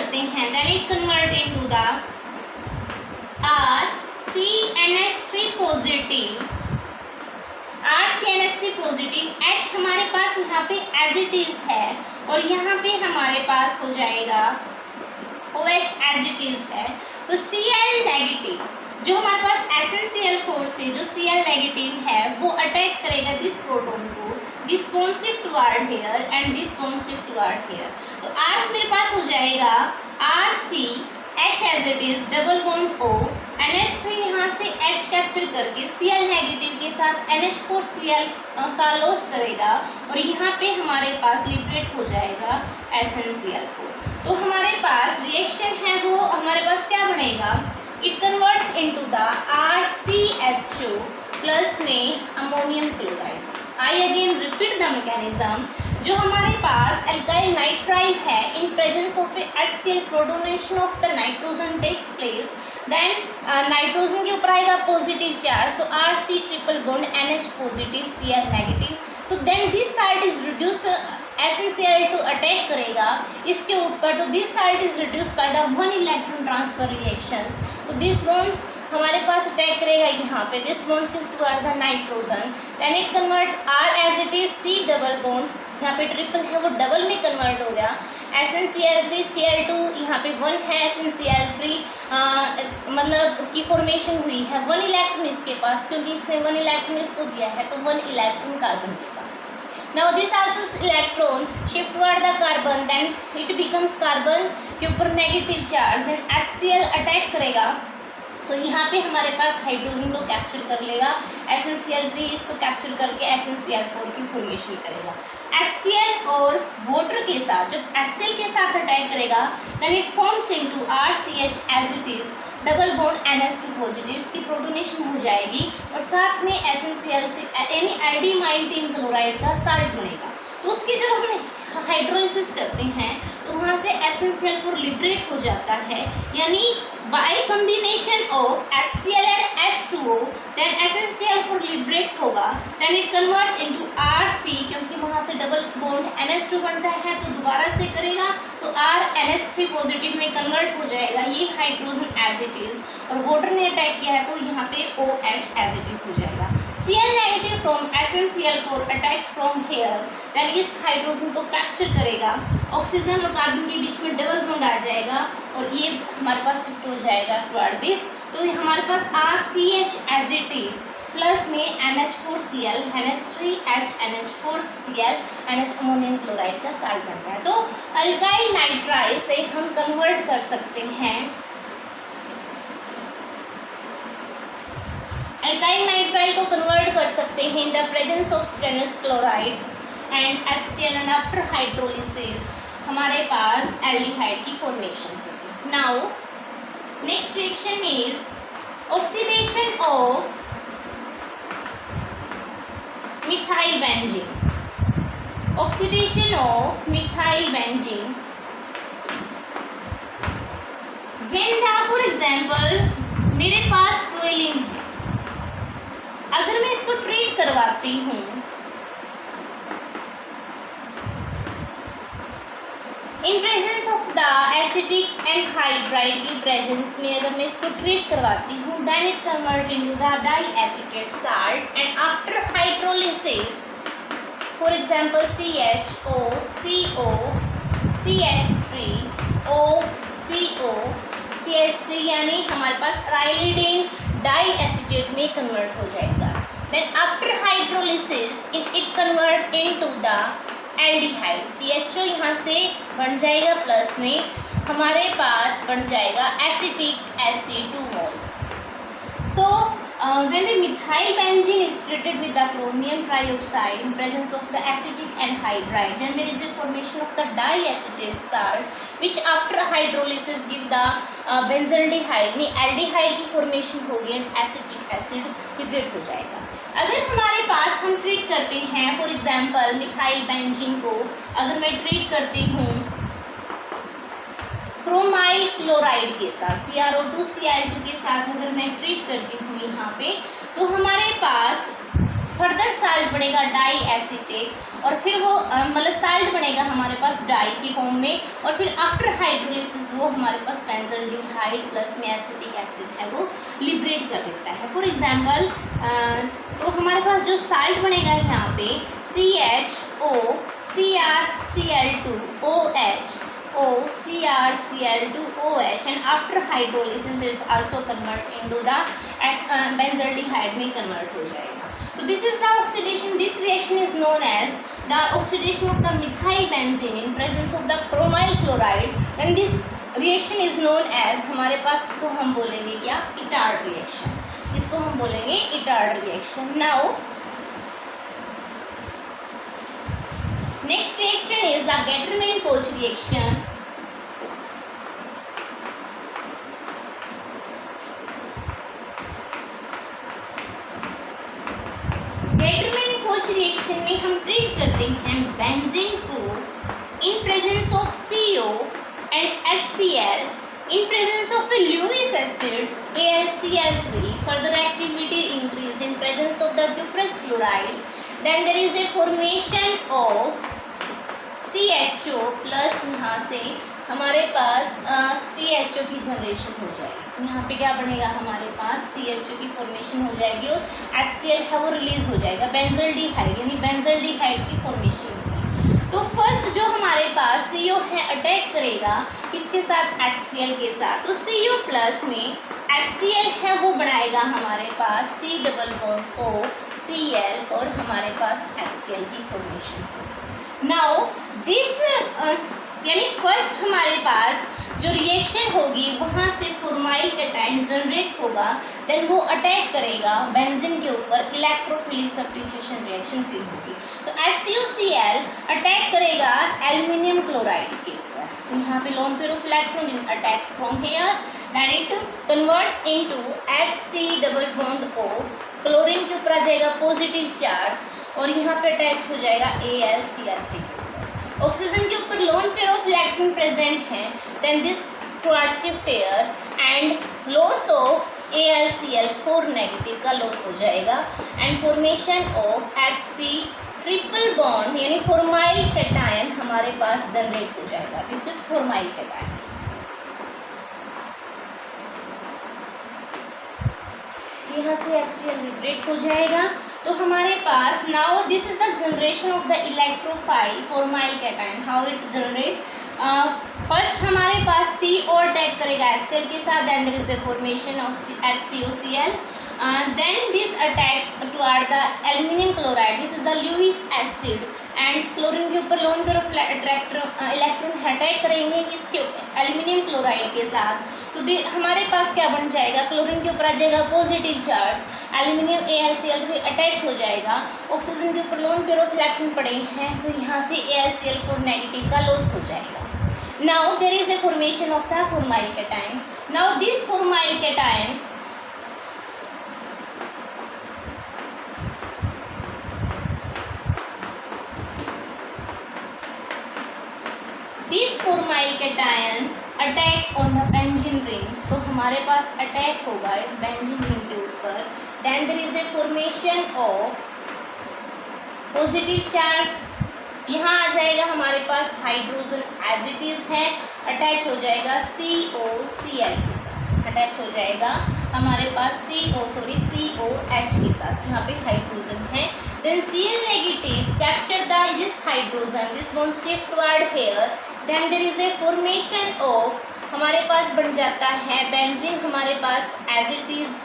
करते हैं then it convert into the RCNS3 positive, RCNS3 positive. H हमारे पास यहाँ पे एज इट इज है और यहाँ पे हमारे पास हो जाएगा OH एज इट इज है। तो Cl नेगेटिव जो हमारे पास SnCl4 से जो Cl नेगेटिव है वो अटैक करेगा दिस प्रोटॉन को, responsive toward here and responsive toward here. तो R मेरे पास हो जाएगा RC H as it is double bond O, NH3 यहाँ से H कैप्चर करके Cl नेगेटिव के साथ NH4Cl का लॉस करेगा और यहाँ पे हमारे पास लिबरेट हो जाएगा SnCl4। तो हमारे पास रिएक्शन है वो हमारे पास क्या बनेगा, it converts into the RCHO plus में ammonium chloride. I again repeat the mechanism. जो हमारे पास एल्काइल नाइट्राइल है in presence of HCl protonation of the nitrogen takes place, then nitrogen के ऊपर आएगा पॉजिटिव चार्ज, तो RC triple bond NH positive Cl negative. तो then this side is reduce, SnCl2 attack करेगा इसके ऊपर, तो this side is reduce by the 1 electron transfer reactions. तो दिस बॉन्ड हमारे पास अटैक करेगा यहाँ पे, this bond shift toward the nitrogen, then it convert R as it is C double bond, यहाँ पे ट्रिपल है वो डबल में कन्वर्ट हो गया, SnCl3 Cl2 यहाँ पे 1 है, SnCl3 मतलब की फॉर्मेशन हुई है 1 इलेक्ट्रॉन इसके पास, क्योंकि इसने 1 इलेक्ट्रॉन इसको दिया है तो 1 इलेक्ट्रॉन कार्बन के पास। Now this also electron shift toward the carbon, then it becomes carbon के ऊपर negative charge, then HCl attack करेगा तो यहाँ पे हमारे पास हाइड्रोजन को कैप्चर कर लेगा, SnCl3 इसको कैप्चर करके SnCl4 की फॉर्मेशन करेगा। HCl और वाटर के साथ जब HCl के साथ अटैक करेगा then it forms into RCH as it is double bond NH2 positive, इसकी प्रोटोनेशन हो जाएगी और साथ में SnCl से यानी एल्डिमाइंटीन क्लोराइड का साल्ट बनेगा। तो उसकी जब हम हाइड्रोलिसिस करते हैं तो वहाँ से SnCl4 लिबरेट हो जाता है, यानी by combination of HCl and H2O then SnCl4 liberate होगा, then it converts into RC, क्योंकि वहाँ से डबल बॉन्ड NH2 बनता है तो दोबारा से करेगा तो R NH3 पॉजिटिव में कन्वर्ट हो जाएगा, ये हाइड्रोजन एज इट इज, और वाटर ने अटैक किया है तो यहाँ पे OH एज इट इज हो जाएगा। Cl negative from SnCl4 attacks from here, then इस हाइड्रोजन को कैप्चर करेगा, ऑक्सीजन और कार्बन के बीच में डबल बॉन्ड आ जाएगा और ये हमारे पास शिफ्ट हो जाएगा टुवर्ड दिस, तो हमारे पास RCH as it is plus में NH4Cl, NH3H, NH4Cl, NH ammonium chloride का साल्ट बनता है। तो अल्काइल नाइट्राइल से हम कन्वर्ट कर सकते हैं, अल्काइल नाइट्राइल को कन्वर्ट कर सकते हैं in the presence of stainless chloride and HCl, and after hydrolysis हमारे पास एल्डिहाइड की फॉर्मेशन होगी। Now next reaction is oxidation of methyl benzene, oxidation of methyl benzene when for example मेरे पास टोइलिन है, अगर मैं इसको ट्रीट करवाती हूँ in presence of the acetic anhydride की प्रेजेंस में अगर मैं इसको ट्रीट करवाती हूँ then it convert into the diacetate salt and after hydrolysis for example CHO, CO, CH3, OCO, CH3 यानी हमारे पास राइलिडीन डाई एसिटेट में कन्वर्ट हो जाएगा। Then after hydrolysis it convert into the aldehyde, CHO यहाँ से बन जाएगा प्लस में हमारे पास बन जाएगा acetic acid 2 moles। So when the methyl benzene is treated with the chromium trioxide in presence of the acetic anhydride, then there is a formation of the diacetate salt which after hydrolysis give the benzaldehyde, यानी aldehyde की formation होगी and acetic acid liberate हो जाएगा। अगर हमारे पास हम treat करते हैं फॉर एग्जांपल मिथाइल बेंजीन को, अगर मैं ट्रीट करती हूँ क्रोमाइल क्लोराइड के साथ CrO2 Cl2 के साथ अगर मैं ट्रीट करती हूँ यहाँ पे, तो हमारे पास फर्दर साल्ट बनेगा डाई एसीटेट, और फिर वो मतलब साल्ट बनेगा हमारे पास डाई की फॉर्म में, और फिर आफ्टर हाइड्रोलिसिस वो हमारे पास बेंजल्डिहाइड प्लस में एसिटिक एसिड है वो लिबरेट कर देता है। फॉर एग्जांपल तो हमारे पास जो साल्ट बनेगा यहाँ पे CHO CrCl2OH CrCl2OH, and after hydrolysis it's also convert into the benzaldehyde में convert हो जाएगा। तो this is the oxidation, this reaction is known as the oxidation of the methyl benzene in presence of the chromyl chloride, and this reaction is known as, हमारे पास इसको हम बोलेंगे क्या, Etard reaction, इसको हम बोलेंगे Etard reaction. Now next reaction is the Gattermann-Koch reaction. Gattermann-Koch reaction में हम ट्रीट करते हैं बेंजीन को in presence of CO and HCl in presence of the Lewis acid AlCl3, further activity increase in presence of the cuprous chloride, then there is a formation of CHO plus यहाँ से हमारे पास CHO की generation हो जाएगी। तो यहाँ पे क्या बनेगा, हमारे पास CHO की फॉर्मेशन हो जाएगी और HCl है वो रिलीज हो जाएगा, बेंजल्डिहाइड यानी बेंजल्डिहाइड की फॉर्मेशन होगी। तो फर्स्ट जो हमारे पास CO है अटैक करेगा किसके साथ, HCl के साथ। तो CO प्लस में HCl है वो बनाएगा हमारे पास C double bond O Cl और हमारे पास HCl की फॉर्मेशन। नाउ दिस यानी फर्स्ट हमारे पास जो रिएक्शन होगी वहाँ से फॉर्माइल कैटायन जनरेट होगा, देन वो अटैक करेगा बेंजीन के ऊपर, इलेक्ट्रोफिलिक सब्स्टिट्यूशन रिएक्शन फिर होगी। तो HCOCl अटैक करेगा एल्युमिनियम क्लोराइड के ऊपर, तो यहाँ पे lone pair of electron attacks from here, then it converts into HC double bond O, chlorine के ऊपर आ जाएगा पॉजिटिव चार्ज और यहाँ पे अटैच हो जाएगा AlCl3 के ऊपर। ऑक्सीजन के ऊपर lone pair of electron present है, then this towards shift air and loss of AlCl4 negative का लॉस हो जाएगा, and formation of HC triple bond यानी फॉर्माइल कैटायन हमारे पास जनरेट हो जाएगा। This is formyl cation. यहाँ से HCl लिबरेट हो जाएगा। तो हमारे पास now this is the generation of the electrophile formyl cation, how it generate. First हमारे पास CO अटैक करेगा HCl के साथ, then there is a formation of HCOCl, then this attacks toward the aluminium chloride, this is the Lewis acid, and chlorine के ऊपर lone pair of electron attack करेंगे इसके aluminium chloride के साथ। तो हमारे पास क्या बन जाएगा, क्लोरीन के ऊपर आ जाएगा positive charge, aluminium AlCl3 attach हो जाएगा, ऑक्सीजन के ऊपर लोन पेयर ऑफ इलेक्ट्रॉन पड़े हैं तो यहाँ से AlCl4 नेगेटिव का लॉस हो जाएगा। Now there is a formation of the formyl cation. Now this formyl cation formyl cation attack on the benzene ring, तो हमारे पास अटैक होगा बेंजीन रिंग के ऊपर, then there is a formation of positive charge, यहाँ आ जाएगा हमारे पास हाइड्रोजन एज इट इज है, अटैच हो जाएगा COCl के साथ, अटैच हो जाएगा हमारे पास COH के साथ, यहाँ पे हाइड्रोजन है, then Cl negative capture this hydrogen, this won't shift toward here, then there is a formation of हमारे पास बन जाता है बेंजीन, हमारे पास एज इट इज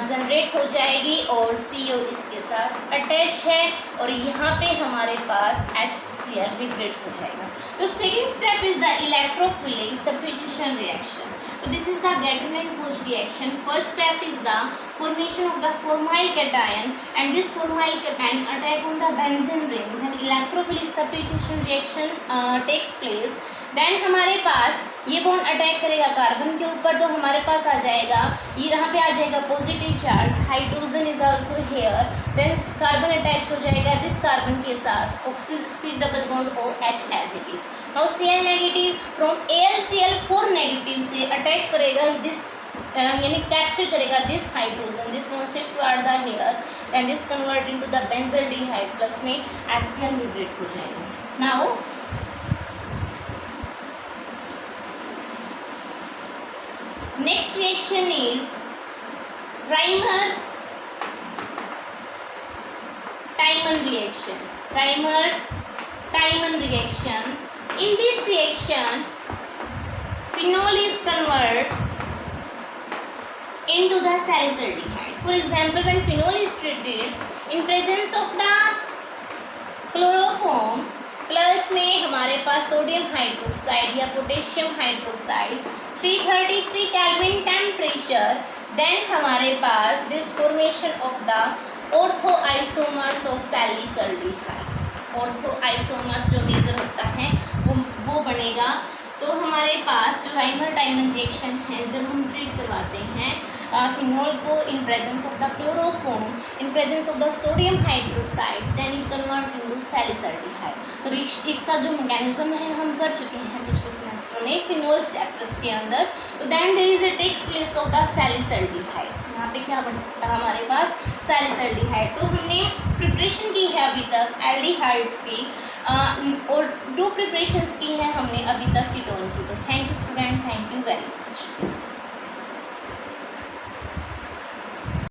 जनरेट हो जाएगी और CO इसके साथ अटैच है और यहाँ पे हमारे पास HCl लिबरेट हो जाएगा। तो second step is the electrophilic substitution reaction. So this is the Gattermann-Koch reaction. First step is the formation of the formyl cation, and this formyl cation attack on the benzene ring. Then electrophilic substitution reaction takes place. Then हमारे पास ये bond attack करेगा carbon के ऊपर, तो हमारे पास आ जाएगा ये यहाँ पे आ जाएगा positive charge, hydrogen is also here, then carbon attach हो जाएगा दिस कार्बन के साथ, oxygen double bond OH as it is. Now Cl negative from AlCl4 negative से अटैक करेगा दिस यानी कैप्चर करेगा this hydrogen, this want shift toward the here, then this convert into the benzaldehyde plus में HCl liberate हो जाएगा. नाउ next reaction is Reimer-Tiemann reaction. Reimer-Tiemann reaction. In this reaction, phenol is converted into the salicylic. For example, when phenol is treated in presence of the chloroform plus में हमारे पास sodium hydroxide या potassium hydroxide 333 kelvin temperature, then हमारे पास this formation of the ortho isomers of salicylaldehyde. Ortho isomers जो major होता है वो बनेगा. तो हमारे पास जो राइमर-टाइमन रिएक्शन है, जब हम ट्रीट करवाते हैं फिनॉल को in presence of the chloroform, in presence of the sodium hydroxide, then it convert into salicylaldehyde. तो इसका जो मैकेनिज्म है हम कर चुके हैं पिछले सेमेस्टर में फिनॉल चैप्टर्स के अंदर. तो then there is a takes place of the salicylaldehyde. यहाँ पे क्या बनता है हमारे पास सैलिसल्डिहाइड. तो हमने प्रिपरेशन की है अभी तक एल्डिहाइड्स की और 2 प्रिपरेशंस की हैं हमने अभी तक कीटोन की. तो thank you student, thank you very much.